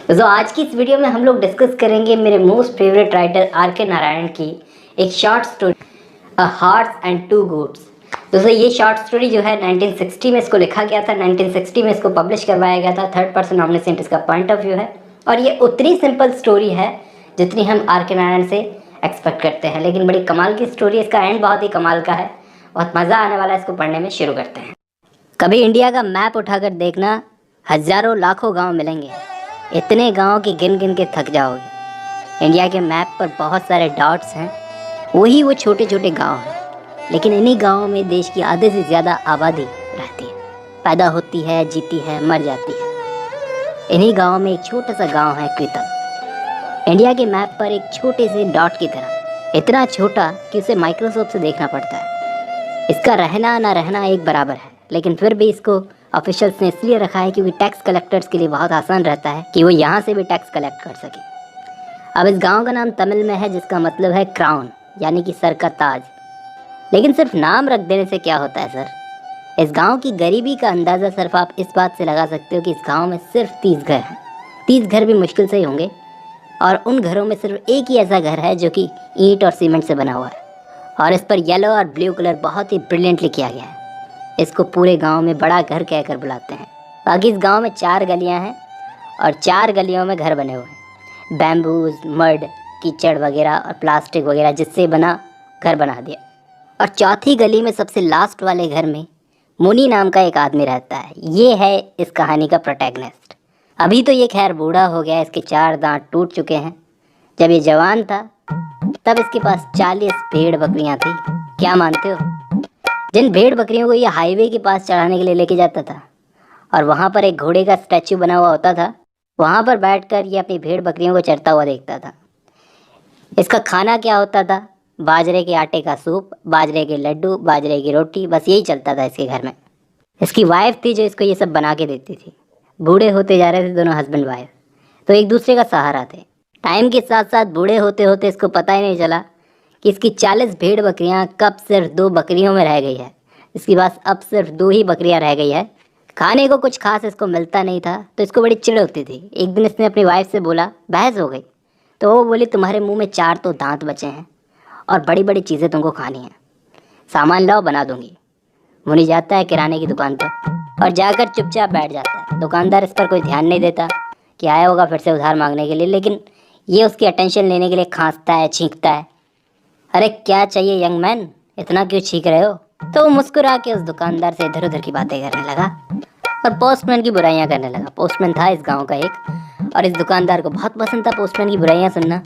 तो आज की इस वीडियो में हम लोग डिस्कस करेंगे मेरे most favourite writer R.K. Narayan की एक short story a horse and to goats. दोस्तों ये शॉर्ट स्टोरी जो है 1960 में इसको लिखा गया था, 1960 में इसको पब्लिश करवाया गया था। थर्ड पर्सन ऑमनिसेंट इसका पॉइंट ऑफ व्यू है और ये उतनी सिंपल स्टोरी है जितनी हम R.K. नारायण से एक्सपेक्ट करते हैं, लेकिन बड़ी कमाल की स्टोरी है। इसका एंड बहुत ही कमाल का है, बहुत मज़ा आने वाला है। इसको पढ़ने में शुरू करते हैं। कभी इंडिया का मैप उठाकर देखना, हजारों लाखों गांव मिलेंगे, इतने गांव की गिन गिन के थक जाओगे। इंडिया के मैप पर बहुत सारे डॉट्स हैं, वही वो छोटे छोटे गांव हैं, लेकिन इन्हीं गांवों में देश की आधे से ज़्यादा आबादी रहती है, पैदा होती है, जीती है, मर जाती है। इन्हीं गांवों में एक छोटा सा गांव है कृतल, इंडिया के मैप पर एक छोटे से डॉट की तरह, इतना छोटा कि उसे माइक्रोस्कोप से देखना पड़ता है। इसका रहना ना रहना एक बराबर है, लेकिन फिर भी इसको ऑफिशियल्स ने इसलिए रखा है क्योंकि टैक्स कलेक्टर्स के लिए बहुत आसान रहता है कि वो यहाँ से भी टैक्स कलेक्ट कर सके। अब इस गांव का नाम तमिल में है जिसका मतलब है क्राउन, यानी कि सर का ताज। लेकिन सिर्फ नाम रख देने से क्या होता है सर? इस गांव की गरीबी का अंदाज़ा सिर्फ आप इस बात से लगा सकते हो कि इस गांव में सिर्फ 30 घर हैं। 30 घर भी मुश्किल से ही होंगे, और उन घरों में सिर्फ एक ही ऐसा घर है जो कि ईंट और सीमेंट से बना हुआ है, और इस पर येलो और ब्लू कलर बहुत ही ब्रिलियंटली किया गया है। इसको पूरे गांव में बड़ा घर कहकर बुलाते हैं। बाकी इस गांव में 4 गलियां हैं और 4 गलियों में घर बने हुए हैं। बैम्बूज, मड, कीचड़ वगैरह और प्लास्टिक वगैरह जिससे बना घर बना दिया। और चौथी गली में सबसे लास्ट वाले घर में मुनी नाम का एक आदमी रहता है। ये है इस कहानी का प्रोटैगनिस्ट। अभी तो ये खैर बूढ़ा हो गया, इसके 4 दांत टूट चुके हैं। जब ये जवान था तब इसके पास 40 भेड़ बकरियां थी। क्या मानते हो? जिन भेड़ बकरियों को ये हाईवे के पास चढ़ाने के लिए लेके जाता था, और वहाँ पर एक घोड़े का स्टैचू बना हुआ होता था, वहाँ पर बैठकर ये अपनी भेड़ बकरियों को चरता हुआ देखता था। इसका खाना क्या होता था? बाजरे के आटे का सूप, बाजरे के लड्डू, बाजरे की रोटी, बस यही चलता था इसके घर में। इसकी वाइफ थी जो इसको ये सब बना के देती थी। बूढ़े होते जा रहे थे दोनों हस्बैंड वाइफ, तो एक दूसरे का सहारा थे। टाइम के साथ साथ बूढ़े होते होते इसको पता ही नहीं चला कि इसकी 40 भेड़ बकरियां कब सिर्फ 2 बकरियों में रह गई है। इसके पास अब सिर्फ 2 ही बकरियां रह गई है। खाने को कुछ खास इसको मिलता नहीं था, तो इसको बड़ी चिढ़ होती थी। एक दिन इसने अपनी वाइफ से बोला, बहस हो गई, तो वो बोली तुम्हारे मुंह में 4 तो दांत बचे हैं और बड़ी बड़ी चीज़ें तुमको खानी हैं, सामान लाओ बना दूंगी। मुनि जाता है किराने की दुकान पर और जाकर चुपचाप बैठ जाता है। दुकानदार इस पर कोई ध्यान नहीं देता कि आया होगा फिर से उधार मांगने के लिए, लेकिन ये उसकी अटेंशन लेने के लिए खांसता है, छींकता है। अरे क्या चाहिए यंग मैन, इतना क्यों छींक रहे हो? तो वो मुस्कुरा के उस दुकानदार से इधर उधर की बातें करने लगा और पोस्टमैन की बुराइयां करने लगा। पोस्टमैन था इस गांव का एक, और इस दुकानदार को बहुत पसंद था पोस्टमैन की बुराइयां सुनना।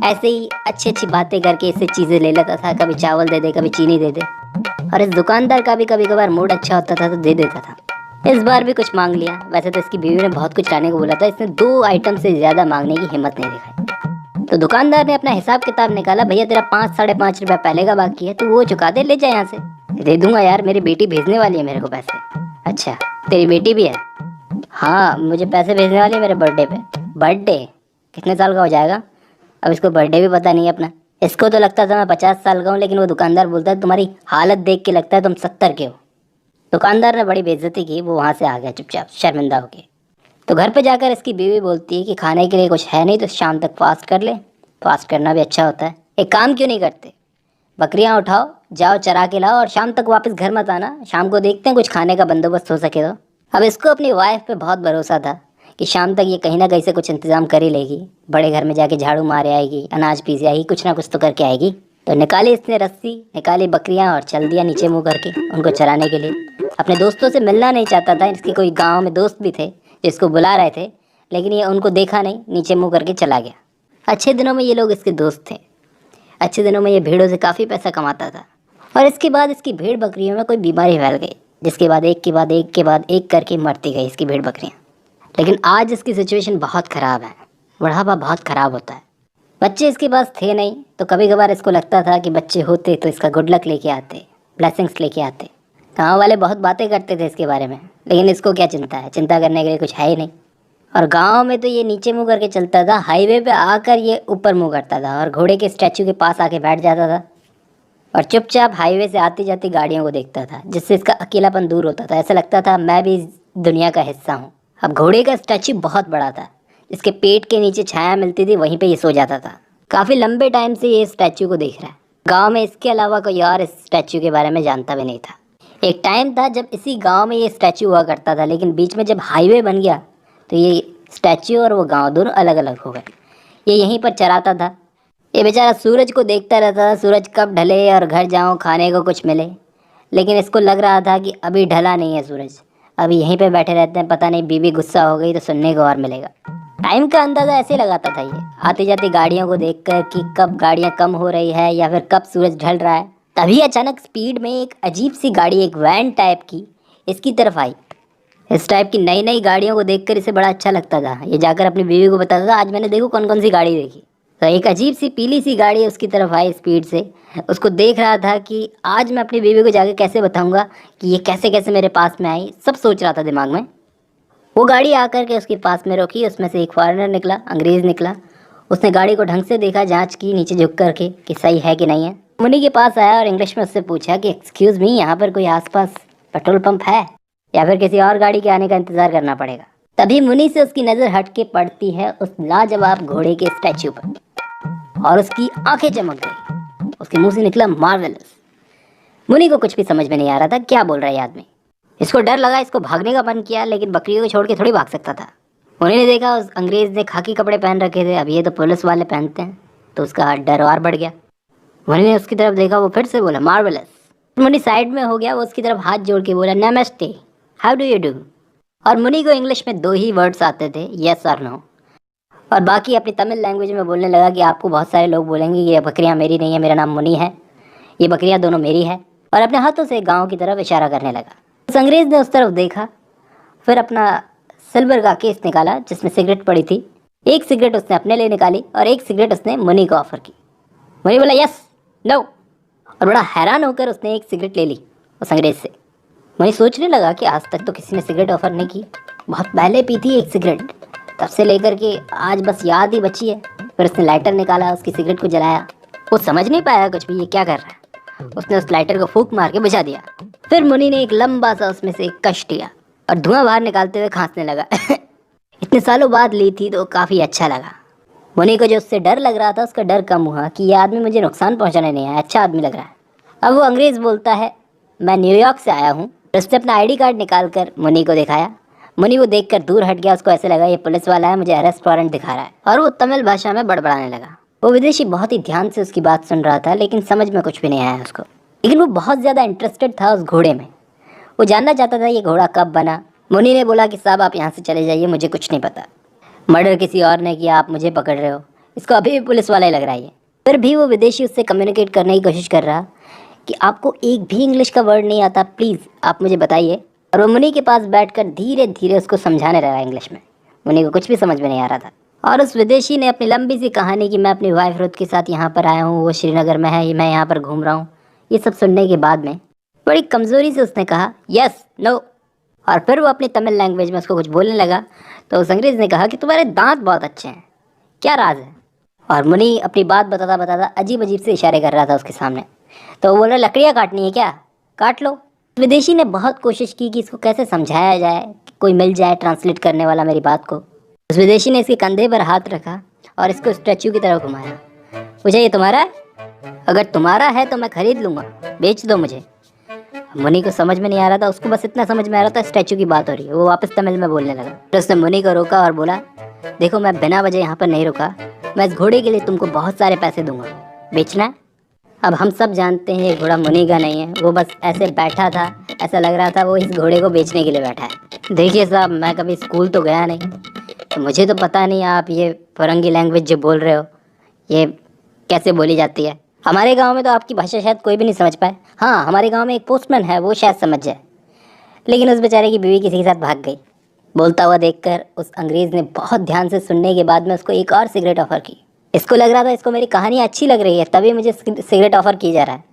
ऐसे ही अच्छी अच्छी बातें करके इससे चीज़ें ले लेता था, कभी चावल दे दे, कभी चीनी दे दे, और इस दुकानदार का भी कभी कभार मूड अच्छा होता था तो दे देता था। इस बार भी कुछ मांग लिया। वैसे तो इसकी बीवी ने बहुत कुछ लाने को बोला था, इसने 2 आइटम से ज़्यादा मांगने की हिम्मत नहीं दिखाई। तो दुकानदार ने अपना हिसाब किताब निकाला, भैया तेरा 5 साढ़े 5 रुपया पहले का बाकी है, तो वो चुका दे, ले जा यहाँ से। दे दूंगा यार, मेरी बेटी भेजने वाली है मेरे को पैसे। अच्छा तेरी बेटी भी है? हाँ मुझे पैसे भेजने वाली है मेरे बर्थडे पे। बर्थडे? कितने साल का हो जाएगा? अब इसको बर्थडे भी पता नहीं है अपना। इसको तो लगता था मैं 50 साल का हूँ, लेकिन वो दुकानदार बोलता है तुम्हारी हालत देख के लगता है तुम 70 के हो। दुकानदार ने बड़ी बेइज्जती की, वो वहाँ से आ गया चुपचाप शर्मिंदा होके। तो घर पे जाकर इसकी बीवी बोलती है कि खाने के लिए कुछ है नहीं तो शाम तक फास्ट कर ले। फास्ट करना भी अच्छा होता है। एक काम क्यों नहीं करते, बकरियां उठाओ, जाओ चरा के लाओ और शाम तक वापस घर मत आना, शाम को देखते हैं कुछ खाने का बंदोबस्त हो सके तो। अब इसको अपनी वाइफ पे बहुत भरोसा था कि शाम तक ये कहीं ना कहीं से कुछ इंतजाम कर ही लेगी, बड़े घर में जाके झाड़ू मारे आएगी, अनाज पीस आएगी, कुछ ना कुछ तो करके आएगी। तो निकाली इसने रस्सी, निकाली बकरियां और चल दिया नीचे मुँह करके उनको चराने के लिए। अपने दोस्तों से मिलना नहीं चाहता था। इसके कोई गाँव में दोस्त भी थे जिसको बुला रहे थे, लेकिन ये उनको देखा नहीं, नीचे मुँह करके चला गया। अच्छे दिनों में ये लोग इसके दोस्त थे। अच्छे दिनों में ये भेड़ों से काफ़ी पैसा कमाता था। और इसके बाद इसकी भेड़ बकरियों में कोई बीमारी फैल गई, जिसके बाद एक के बाद एक के बाद एक करके मरती गई इसकी भेड़ बकरियाँ। लेकिन आज इसकी सिचुएशन बहुत ख़राब है। बुढ़ापा बहुत ख़राब होता है। बच्चे इसके पास थे नहीं, तो कभी कभार इसको लगता था कि बच्चे होते तो इसका गुड लक लेके आते, ब्लेसिंग्स लेके आते। गाँव वाले बहुत बातें करते थे इसके बारे में, लेकिन इसको क्या चिंता है, चिंता करने के लिए कुछ है ही नहीं। और गांव में तो ये नीचे मुंह करके चलता था, हाईवे पे आकर ये ऊपर मुंह करता था और घोड़े के स्टैचू के पास आके बैठ जाता था और चुपचाप हाईवे से आती जाती गाड़ियों को देखता था, जिससे इसका अकेलापन दूर होता था। ऐसा लगता था मैं भी इस दुनिया का हिस्सा हूँ। अब घोड़े का स्टैचू बहुत बड़ा था, इसके पेट के नीचे छाया मिलती थी, वहीं पे ये सो जाता था। काफ़ी लंबे टाइम से ये स्टैचू को देख रहा है। गांव में इसके अलावा कोई और इस स्टैचू के बारे में जानता भी नहीं था। एक टाइम था जब इसी गांव में ये स्टैचू हुआ करता था, लेकिन बीच में जब हाईवे बन गया तो ये स्टैचू और वो गांव दोनों अलग अलग हो गए। ये यहीं पर चराता था। ये बेचारा सूरज को देखता रहता था, सूरज कब ढले और घर जाऊँ खाने को कुछ मिले। लेकिन इसको लग रहा था कि अभी ढला नहीं है सूरज, अभी यहीं पे बैठे रहते हैं, पता नहीं बीवी गुस्सा हो गई तो सुनने को और मिलेगा। टाइम का अंदाज़ा ऐसे लगाता था ये आती जाती गाड़ियों को देखकर कि कब गाड़ियाँ कम हो रही है या फिर कब सूरज ढल रहा है। तभी अचानक स्पीड में एक अजीब सी गाड़ी, एक वैन टाइप की, इसकी तरफ आई। इस टाइप की नई नई गाड़ियों को देखकर इसे बड़ा अच्छा लगता था। ये जाकर अपनी बीवी को बताता था, आज मैंने देखो कौन कौन सी गाड़ी देखी। तो एक अजीब सी पीली सी गाड़ी उसकी तरफ आई स्पीड से। उसको देख रहा था कि आज मैं अपनी बीवी को जाकर कैसे बताऊंगा कि ये कैसे कैसे मेरे पास में आई, सब सोच रहा था दिमाग में। वो गाड़ी आकर के उसके पास में रोकी। उसमें से एक फॉरेनर निकला, अंग्रेज़ निकला। उसने गाड़ी को ढंग से देखा, जांच की नीचे झुक करके कि सही है कि नहीं है। मुनि के पास आया और इंग्लिश में उससे पूछा कि एक्सक्यूज़ मी, यहाँ पर कोई आसपास पेट्रोल पंप है या फिर किसी और गाड़ी के आने का इंतज़ार करना पड़ेगा। तभी मुनि से उसकी नज़र हट के पड़ती है उस लाजवाब घोड़े के स्टैचू पर और उसकी आंखें चमक गई। उसके मुंह से निकला मार्वेलस। मुनि को कुछ भी समझ में नहीं आ रहा था क्या बोल रहा है ये आदमी। इसको डर लगा, इसको भागने का मन किया, लेकिन बकरियों को छोड़ के थोड़ी भाग सकता था। मुनि ने देखा उस अंग्रेज़ ने खाकी कपड़े पहन रखे थे, अब ये तो पुलिस वाले पहनते हैं, तो उसका डर और बढ़ गया। मुनि ने उसकी तरफ देखा, वो फिर से बोला मार्वेलस। मुनि साइड में हो गया, वो उसकी तरफ हाथ जोड़ के बोला नमस्ते, हाउ डू यू डू। और मुनि को इंग्लिश में 2 ही वर्ड्स आते थे, यस और नो। और बाकी अपनी तमिल लैंग्वेज में बोलने लगा कि आपको बहुत सारे लोग बोलेंगे ये बकरियां मेरी नहीं है, मेरा नाम मुनि है, ये बकरियां दोनों मेरी है। और अपने हाथों से गांव की तरफ इशारा करने लगा। उस अंग्रेज़ ने उस तरफ देखा, फिर अपना सिल्वर का केस निकाला जिसमें सिगरेट पड़ी थी। एक सिगरेट उसने अपने लिए निकाली और एक सिगरेट उसने मुनि को ऑफर की। मुनि बोला यस, नो, और बड़ा हैरान होकर उसने एक सिगरेट ले ली उस अंग्रेज़ से। मुनि सोचने लगा कि आज तक तो किसी ने सिगरेट ऑफर नहीं की, बहुत पहले पी थी एक सिगरेट, तब से लेकर के आज बस याद ही बची है। फिर उसने लाइटर निकाला, उसकी सिगरेट को जलाया। वो समझ नहीं पाया कुछ भी ये क्या कर रहा है। उसने उस लाइटर को फूंक मार के बुझा दिया। फिर मुनि ने एक लंबा सा उसमें से एक कश लिया और धुआं बाहर निकालते हुए खांसने लगा। इतने सालों बाद ली थी तो काफ़ी अच्छा लगा। मुनि को जो उससे डर लग रहा था उसका डर कम हुआ कि ये आदमी मुझे नुकसान पहुंचाने नहीं आया, अच्छा आदमी लग रहा है। अब वो अंग्रेज़ बोलता है मैं न्यूयॉर्क से आया हूँ। उसने अपना आईडी कार्ड निकाल कर मुनि को दिखाया। मुनि वो देखकर दूर हट गया, उसको ऐसे लगा ये पुलिस वाला है, मुझे अरेस्ट वारंट दिखा रहा है। और वो तमिल भाषा में बड़बड़ाने लगा। वो विदेशी बहुत ही ध्यान से उसकी बात सुन रहा था, लेकिन समझ में कुछ भी नहीं आया उसको। लेकिन वो बहुत ज़्यादा इंटरेस्टेड था उस घोड़े में। वो जानना चाहता था ये घोड़ा कब बना। मुनि ने बोला कि साहब आप यहाँ से चले जाइए, मुझे कुछ नहीं पता, मर्डर किसी और ने किया, आप मुझे पकड़ रहे हो। इसको अभी भी पुलिस वाला ही लग रहा है। फिर भी वो विदेशी उससे कम्युनिकेट करने की कोशिश कर रहा कि आपको एक भी इंग्लिश का वर्ड नहीं आता, प्लीज़ आप मुझे बताइए। और वो मुनि के पास बैठकर धीरे धीरे उसको समझाने लगा इंग्लिश में। मुनि को कुछ भी समझ में नहीं आ रहा था। और उस विदेशी ने अपनी लंबी सी कहानी कि मैं अपनी वाइफ रुत के साथ यहाँ पर आया हूँ, वो श्रीनगर में है, मैं यहाँ पर घूम रहा हूँ, ये सब सुनने के बाद में बड़ी कमज़ोरी से उसने कहा यस, नो। और फिर वो अपनी तमिल लैंग्वेज में उसको कुछ बोलने लगा। तो उस अंग्रेज़ ने कहा कि तुम्हारे दांत बहुत अच्छे हैं, क्या राज है। और मुनि अपनी बात बताता बताता अजीब अजीब से इशारे कर रहा था उसके सामने। तो वो बोल रहा लकड़ियाँ काटनी है क्या, काट लो। विदेशी ने बहुत कोशिश की कि इसको कैसे समझाया जाए, कि कोई मिल जाए ट्रांसलेट करने वाला मेरी बात को। उस विदेशी ने इसके कंधे पर हाथ रखा और इसको स्टैचू की तरफ घुमाया। पूछा ये तुम्हारा है? अगर तुम्हारा है तो मैं खरीद लूँगा, बेच दो मुझे। मुनि को समझ में नहीं आ रहा था, उसको बस इतना समझ में आ रहा था स्टैचू की बात हो रही है। वो वापस तमिल में बोलने लगा। तो उसने मुनि को रोका और बोला देखो मैं बिना वजह यहाँ पर नहीं रुका, मैं इस घोड़े के लिए तुमको बहुत सारे पैसे दूंगा, बेचना है। अब हम सब जानते हैं ये घोड़ा मुनि का नहीं है, वो बस ऐसे बैठा था, ऐसा लग रहा था वो इस घोड़े को बेचने के लिए बैठा है। देखिए साहब मैं कभी स्कूल तो गया नहीं, तो मुझे तो पता नहीं आप ये फरंगी लैंग्वेज जो बोल रहे हो ये कैसे बोली जाती है। हमारे गांव में तो आपकी भाषा शायद कोई भी नहीं समझ पाए। हाँ हमारे गांव में एक पोस्टमैन है, वो शायद समझ जाए, लेकिन उस बेचारे की बीवी किसी के साथ भाग गई। बोलता हुआ देखकर उस अंग्रेज़ ने बहुत ध्यान से सुनने के बाद में उसको एक और सिगरेट ऑफ़र की। इसको लग रहा था इसको मेरी कहानी अच्छी लग रही है तभी मुझे सिगरेट ऑफ़र की जा रहा है,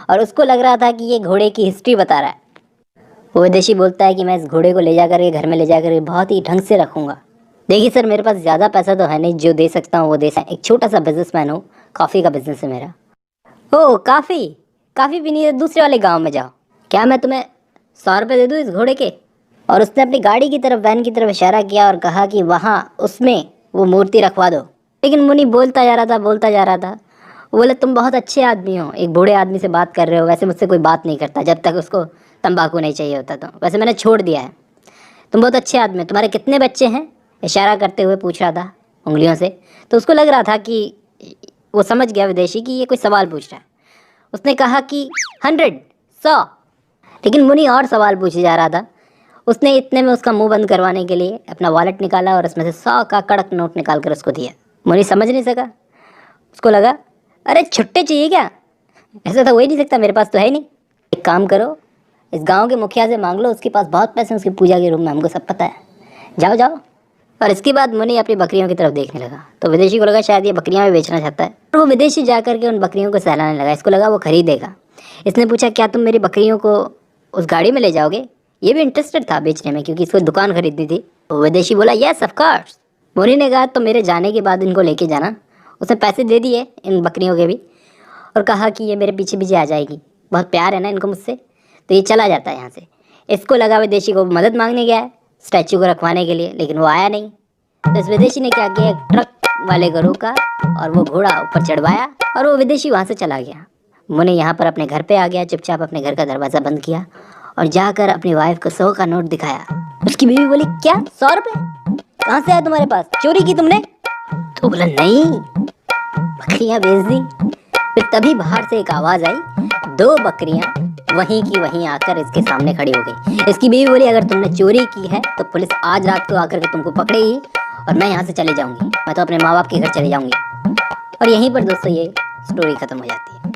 और उसको लग रहा था कि ये घोड़े की हिस्ट्री बता रहा है। वो विदेशी बोलता है कि मैं इस घोड़े को ले जाकर के घर में ले जाकर बहुत ही ढंग से रखूँगा। देखिए सर मेरे पास ज़्यादा पैसा तो है नहीं, जो दे सकता हूँ वो दे सकता। एक छोटा सा बिजनेसमैन हूँ, कॉफ़ी का बिजनेस है मेरा। ओह काफ़ी भी नहीं है, दूसरे वाले गाँव में जाओ। क्या मैं तुम्हें 100 रुपये दे दूँ इस घोड़े के? और उसने अपनी गाड़ी की तरफ, वैन की तरफ इशारा किया और कहा कि वहाँ उसमें वो मूर्ति रखवा दो। लेकिन मुनि बोलता जा रहा था, बोलता जा रहा था। वो बोले तुम बहुत अच्छे आदमी हो, एक बूढ़े आदमी से बात कर रहे हो, वैसे मुझसे कोई बात नहीं करता जब तक उसको तंबाकू नहीं चाहिए होता। तो वैसे मैंने छोड़ दिया है। तुम बहुत अच्छे आदमी हो, तुम्हारे कितने बच्चे हैं? इशारा करते हुए पूछ रहा था उंगलियों से। तो उसको लग रहा था कि वो समझ गया विदेशी कि ये कोई सवाल पूछ रहा है। उसने कहा कि 100, 100। लेकिन मुनि और सवाल पूछे जा रहा था। उसने इतने में उसका मुंह बंद करवाने के लिए अपना वॉलेट निकाला और उसमें से 100 का कड़क नोट निकाल कर उसको दिया। मुनि समझ नहीं सका। उसको लगा अरे छुट्टे चाहिए क्या? ऐसा तो हो ही नहीं सकता, मेरे पास तो है ही नहीं। एक काम करो, इस गांव के मुखिया से मांग लो, उसके पास बहुत पैसे हैं उसकी पूजा के रूम में, हमको सब पता है। जाओ जाओ। और इसके बाद मुनि अपनी बकरियों की तरफ देखने लगा। तो विदेशी को लगा शायद ये बकरियां भी बेचना चाहता है। और वो विदेशी जाकर के उन बकरियों को सहलाने लगा। इसको लगा वो खरीदेगा। इसने पूछा क्या तुम मेरी बकरियों को उस गाड़ी में ले जाओगे? ये भी इंटरेस्टेड था बेचने में क्योंकि इसको दुकान खरीदनी थी। तो विदेशी बोला यस ऑफ कोर्स। मुनि ने कहा तो मेरे जाने के बाद इनको लेके जाना। उसने पैसे दे दिए इन बकरियों के भी और कहा कि ये मेरे पीछे पीछे आ जाएगी, बहुत प्यार है ना इनको मुझसे। तो ये चला जाता है यहाँ से। इसको लगा विदेशी को मदद मांगने गया है स्टैचू को रखवाने के लिए, लेकिन वो आया नहीं। तो इस विदेशी ने क्या किया, एक ट्रक वाले को रोका और वो घोड़ा ऊपर चढ़वाया और वो विदेशी वहाँ से चला गया। मुनि यहाँ पर अपने घर पे आ गया, चुपचाप अपने घर का दरवाज़ा बंद किया और जाकर अपनी वाइफ को 100 का नोट दिखाया। उसकी बीवी बोली क्या 100 रुपये कहाँ से आया तुम्हारे पास, चोरी की तुमने? तो बोला नहीं, बकरियाँ बेच दी। फिर तभी बाहर से एक आवाज़ आई, 2 बकरियाँ वहीं की वहीं आकर इसके सामने खड़ी हो गई। इसकी बीवी बोली अगर तुमने चोरी की है तो पुलिस आज रात को आकर के तुमको पकड़ेगी और मैं यहाँ से चले जाऊँगी, मैं तो अपने माँ बाप के घर चले जाऊँगी। और यहीं पर दोस्तों ये स्टोरी ख़त्म हो जाती है।